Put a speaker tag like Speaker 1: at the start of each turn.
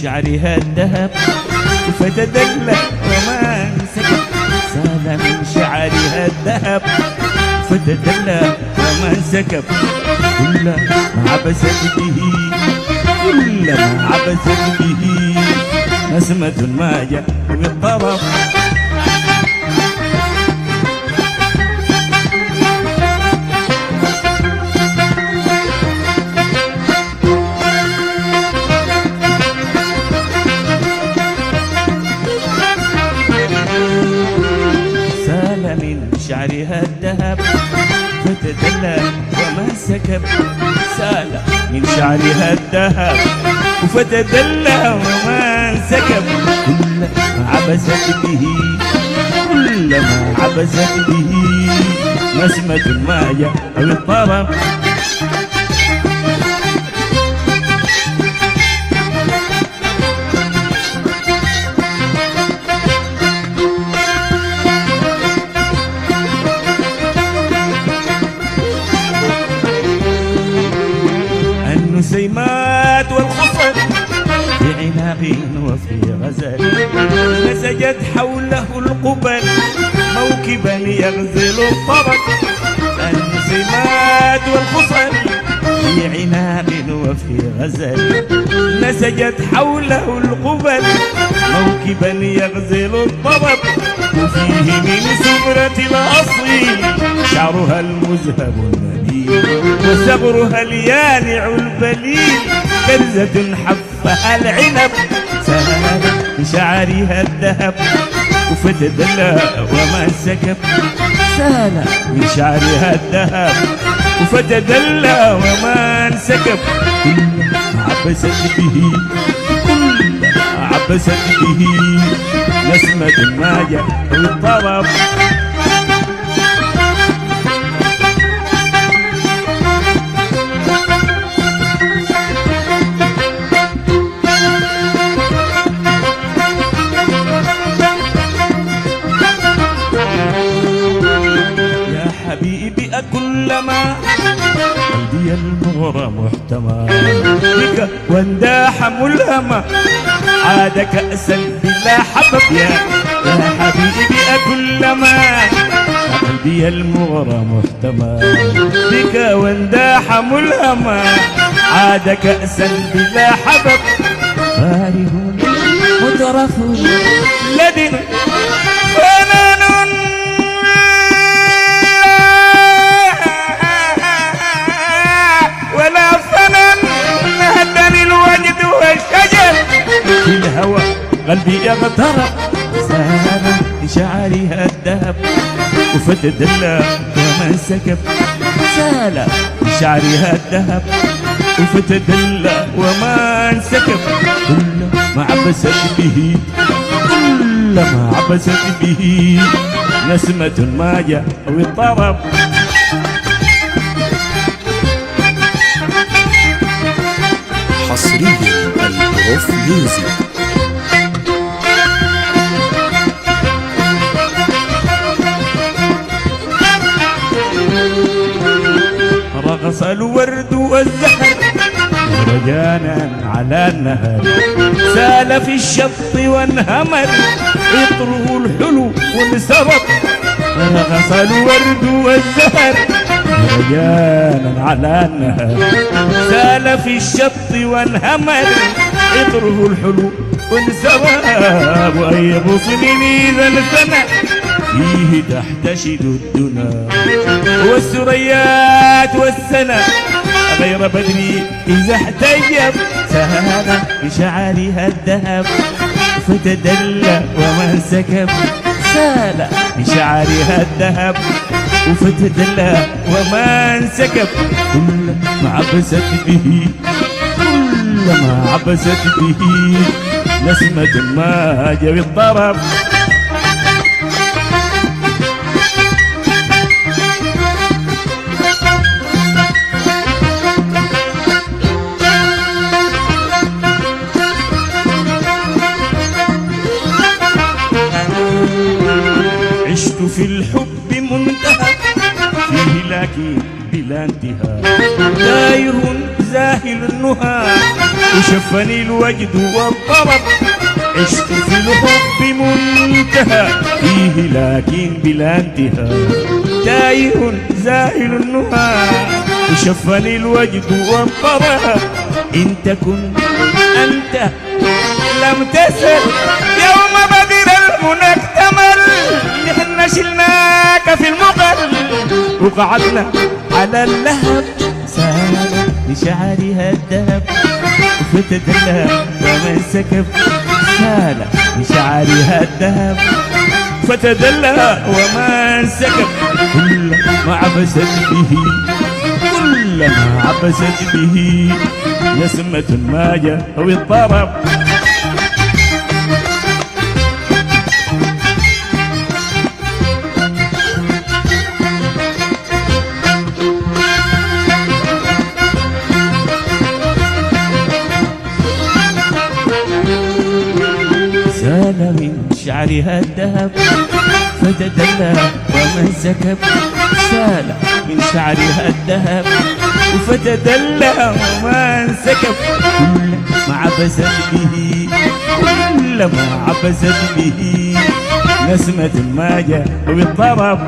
Speaker 1: شعرها الذهب فتدلى وما سكب. سال من شعرها الذهب فتدلى وما سكب. كلما عبست به كلما عبست به نسمة ما جاء بالطرف. شعرها الذهب فتدلى وما سكب. سال من شعرها الذهب فتدلى وما سكب. كلما عبست به كلما عبست به نسمة ما جاء بالطرف. النسيمات والخصل في عناق وفي غزل نسجت حوله القبل موكبا يغزل الطرب. النسيمات والخصل في عناق وفي غزل نسجت حوله القبل موكبا يغزل الطرب. وفيه من سمرة الأصيل شعرها المذهب النبيل وثغرها اليانع البليل كرزة حفها العنب. سال بشعرها الذهب فتدلى وما سكب. سال بشعرها الذهب فتدلى وما انسكب. كلما عبست به كلما عبست به نسمة ما جاء بالطرب. يا حبيبي أكلما قلبي المغرى محتمى بك وانداح ملهمة عاد كأسا بلا حبب. يا حبيبي أكلما قلبي المغرى محتمى بك وانداح ملهمة عاد كأسا بلا حبب. فارغ مترف لدن فنان ولا فنان هدني الوجد والشجر في الهوى قلبي يغترب. سال بشعرها الذهب فتدلى وما سكب. سال بشعرها الذهب فتدلى وما انسكب. كلما عبست به كلما عبست به نسمة ما جاء بالطرب.
Speaker 2: حصريا البروف ميوزك.
Speaker 1: رقص الورد والزهر رجانا على النهر سال في الشط وانهمر عطره الحلو وانسرب. رقص الورد والزهر رجانا على النهر سال في الشط وانهمر عطره الحلو وانسرب. وأي غصن ذا الفنا فيه تحتشد الدنا والسريات والسنا غير بدري إذا احتجب. سال بشعرها الذهب فتدلى وما انسكب. سال بشعرها الذهب فتدلى وما انسكب. كلما عبست به كلما عبست به نسمة ما جاء بالطرب. عشت في الحب منتهى فيه لكن بلا انتهاء. تايه زاهل النهى وشفني الوجد والطرب، عشت في الحب منتهى فيه لكن بلا انتهاء. تايه زاهل النهى وشفني الوجد والطرب، إن تكن أنت لم تسل يوم بدر المنى اكتمل. نحن شلناك في المقل وقعدنا على اللهب، سال بشعرها الذهب فتدلى ومن سكب. سال بشعرها الذهب فتدلى ومن سكب. كلما عبست به كلما عبست به نسمة ما جاء والطرب. سال من شعرها الذهب فتدلى ومن سكب. سال من شعرها الذهب فتدلى ومن سكب. كلما عبست به كلما عبست به نسمة ما جاء بالطرب.